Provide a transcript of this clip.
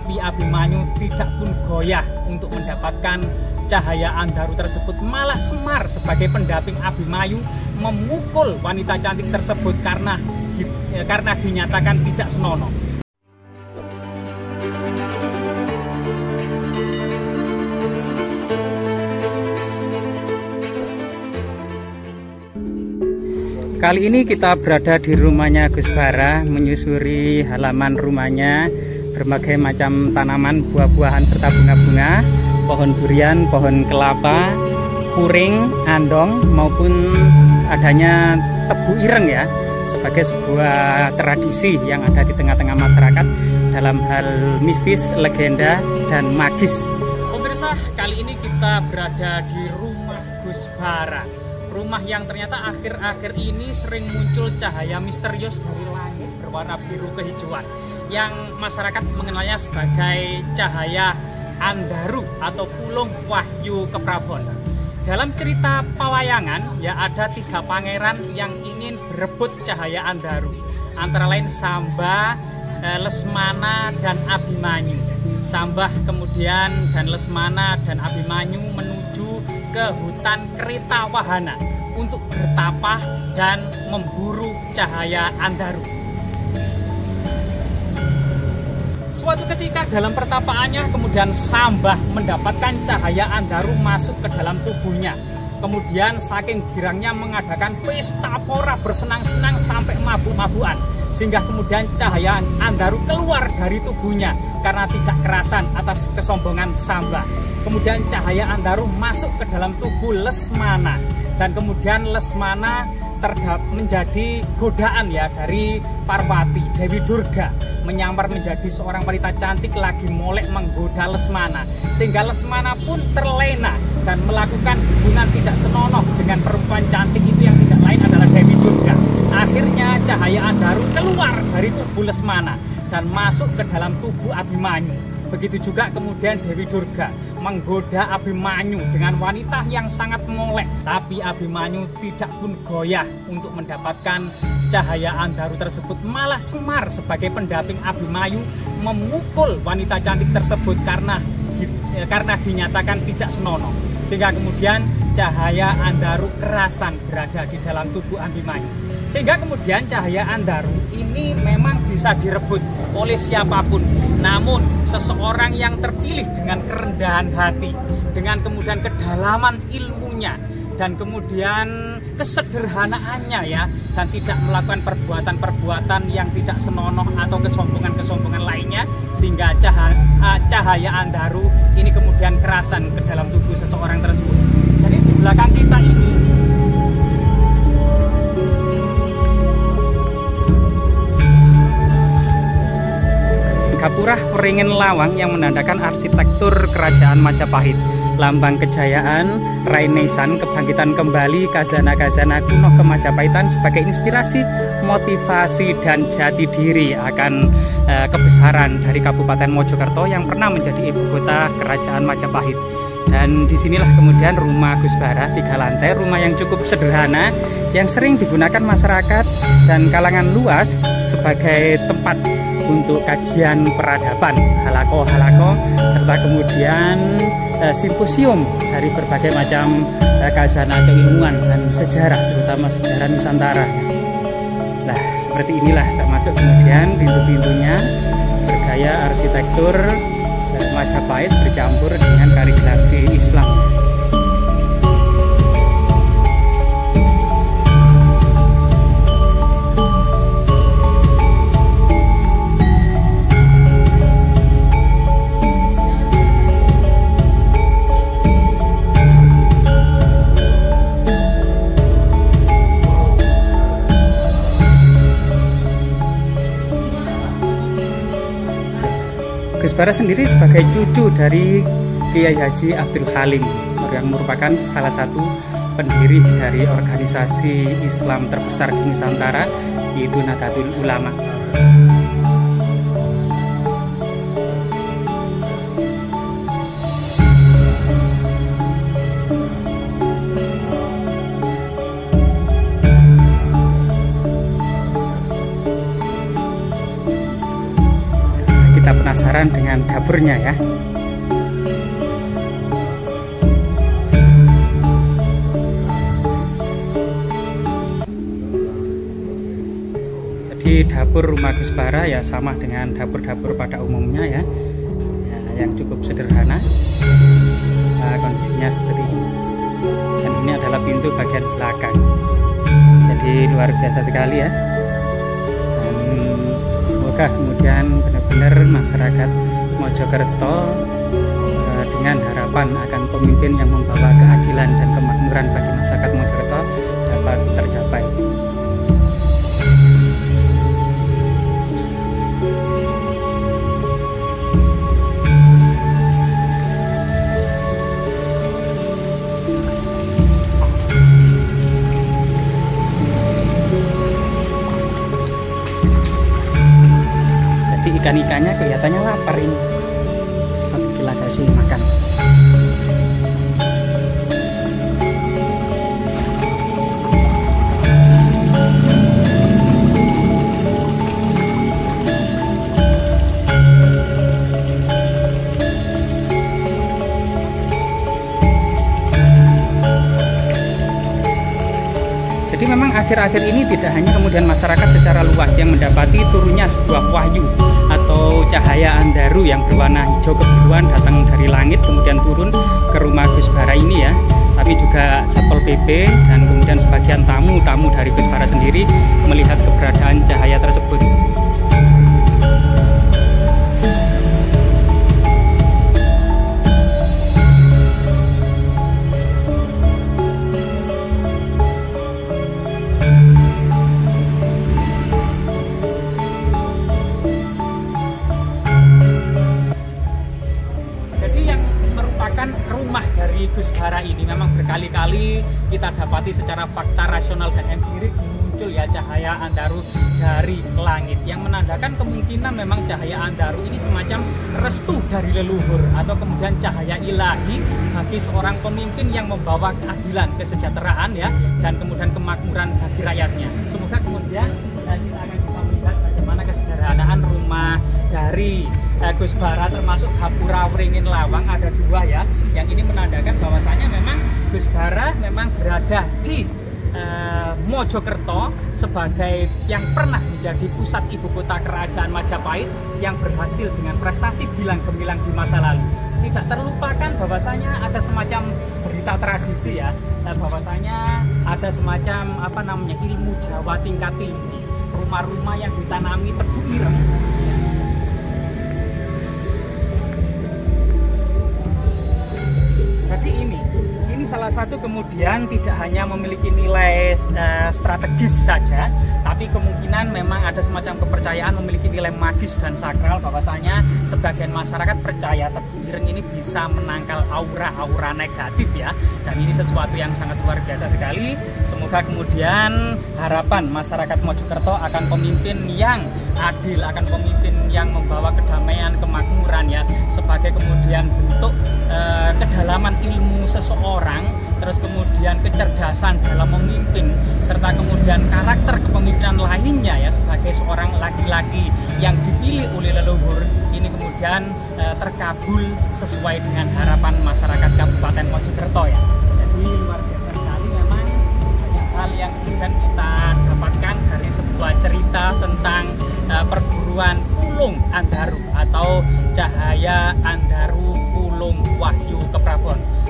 Tapi Abimanyu tidak pun goyah untuk mendapatkan cahaya Andaru tersebut. Malah Semar sebagai pendamping Abimanyu memukul wanita cantik tersebut karena dinyatakan tidak senonoh. Kali ini kita berada di rumahnya Gus Bara, menyusuri halaman rumahnya berbagai macam tanaman, buah-buahan serta bunga-bunga, pohon durian, pohon kelapa, puring, andong, maupun adanya tebu ireng ya, sebagai sebuah tradisi yang ada di tengah-tengah masyarakat dalam hal mistis, legenda, dan magis. Pemirsa, kali ini kita berada di rumah Gus Bara. Rumah yang ternyata akhir-akhir ini sering muncul cahaya misterius dari langit berwarna biru kehijauan yang masyarakat mengenalnya sebagai cahaya Andaru atau Pulung Wahyu Keprabon. Dalam cerita pawayangan ya ada 3 pangeran yang ingin berebut cahaya Andaru, antara lain Sambah, Lesmana, dan Abimanyu. Sambah kemudian dan Lesmana dan Abimanyu menuju ke hutan Kereta Wahana untuk bertapah dan memburu cahaya Andaru. Suatu ketika dalam pertapaannya kemudian Sambah mendapatkan cahaya Andaru masuk ke dalam tubuhnya. Kemudian saking girangnya mengadakan pesta pora bersenang-senang sampai mabuk-mabukan, sehingga kemudian cahaya Andaru keluar dari tubuhnya karena tidak kerasan atas kesombongan Sambah. Kemudian cahaya Andaru masuk ke dalam tubuh Lesmana, dan kemudian Lesmana menjadi godaan ya dari Parwati, Dewi Durga, menyamar menjadi seorang wanita cantik lagi molek menggoda Lesmana, sehingga Lesmana pun terlena dan melakukan hubungan tidak senonoh dengan perempuan cantik itu yang tidak lain adalah Dewi Durga. Akhirnya cahaya Andaru keluar dari tubuh Lesmana dan masuk ke dalam tubuh Abimanyu. Begitu juga kemudian Dewi Durga menggoda Abimanyu dengan wanita yang sangat molek. Tapi Abimanyu tidak pun goyah untuk mendapatkan cahaya Andaru tersebut. Malah Semar sebagai pendamping Abimanyu memukul wanita cantik tersebut karena dinyatakan tidak senonoh. Sehingga kemudian cahaya Andaru kerasan berada di dalam tubuh Abimanyu. Sehingga kemudian cahaya Andaru ini memang bisa direbut oleh siapapun. Namun seseorang yang terpilih dengan kerendahan hati, dengan kemudian kedalaman ilmunya, dan kemudian kesederhanaannya ya, dan tidak melakukan perbuatan-perbuatan yang tidak senonoh atau kesombongan-kesombongan lainnya, sehingga cahaya Andaru ini kemudian kerasan ke dalam tubuh seseorang tersebut. Jadi di belakang kita ini Gapura Waringin Lawang yang menandakan arsitektur kerajaan Majapahit, lambang kejayaan, Renaissance, kebangkitan kembali kazana-kazana kuno ke Majapahitan sebagai inspirasi, motivasi, dan jati diri akan kebesaran dari Kabupaten Mojokerto yang pernah menjadi ibu kota kerajaan Majapahit. Dan disinilah kemudian rumah Gus Bara, 3 lantai, rumah yang cukup sederhana, yang sering digunakan masyarakat dan kalangan luas sebagai tempat untuk kajian peradaban, halako-halako, serta kemudian simposium dari berbagai macam khazanah keilmuan dan sejarah, terutama sejarah Nusantara. Nah, seperti inilah termasuk kemudian pintu-pintunya bergaya arsitektur Majapahit bercampur dengan kaligrafi Islam. Gus Bara sendiri sebagai cucu dari Kiai Haji Abdul Halim yang merupakan salah satu pendiri dari organisasi Islam terbesar di Nusantara, yaitu Nahdlatul Ulama. penasaran dengan dapurnya ya. Jadi dapur rumah Gus Bara ya sama dengan dapur-dapur pada umumnya ya, yang cukup sederhana. Kondisinya seperti ini, dan ini adalah pintu bagian belakang. Jadi luar biasa sekali ya. Semoga kemudian benar-benar masyarakat Mojokerto dengan harapan akan pemimpin yang membawa keadilan dan kemakmuran bagi masyarakat Mojokerto dapat tercapai. Ikan-ikannya kelihatannya lapar ini. Kita kasih makan. Jadi memang akhir-akhir ini tidak hanya kemudian masyarakat secara luas yang mendapati turunnya sebuah wahyu atau cahaya andaru yang berwarna hijau kebiruan datang dari langit kemudian turun ke rumah Gus Bara ini ya, tapi juga Satpol PP dan kemudian sebagian tamu-tamu dari Gus Bara sendiri melihat keberadaan cahaya tersebut. Rumah dari Gus Bara ini memang berkali-kali kita dapati secara fakta rasional dan empirik muncul ya cahaya andaru dari langit yang menandakan kemungkinan memang cahaya andaru ini semacam restu dari leluhur atau kemudian cahaya ilahi bagi seorang pemimpin yang membawa keadilan, kesejahteraan ya, dan kemudian kemakmuran bagi rakyatnya. Semoga kemudian kita akan bisa melihat bagaimana kesederhanaan rumah dari Gus Bara, termasuk Gapura Wringin Lawang ada dua ya, yang ini menandakan bahwasanya memang Gus Bara memang berada di Mojokerto sebagai yang pernah menjadi pusat ibu kota kerajaan Majapahit yang berhasil dengan prestasi gilang gemilang di masa lalu. Tidak terlupakan bahwasanya ada semacam berita tradisi ya, bahwasanya ada semacam ilmu Jawa tingkat tinggi, rumah-rumah yang ditanami tebu ireng. Jadi ini salah satu kemudian tidak hanya memiliki nilai strategis saja, tapi kemungkinan memang ada semacam kepercayaan memiliki nilai magis dan sakral, bahwasanya sebagian masyarakat percaya tebu ireng ini bisa menangkal aura-aura negatif ya, dan ini sesuatu yang sangat luar biasa sekali. Semoga kemudian harapan masyarakat Mojokerto akan pemimpin yang adil, akan pemimpin yang membawa kedamaian, kemakmuran ya, sebagai kemudian bentuk kedalaman ilmu seseorang, terus kemudian kecerdasan dalam memimpin, serta kemudian karakter kepemimpinan lainnya ya, sebagai seorang laki-laki yang dipilih oleh leluhur ini kemudian terkabul sesuai dengan harapan masyarakat Kabupaten Mojokerto ya. Jadi luar biasa sekali memang banyak hal yang kemudian kita dapatkan dari sebuah cerita tentang perburuan Ulung Andaru atau cahaya Andaru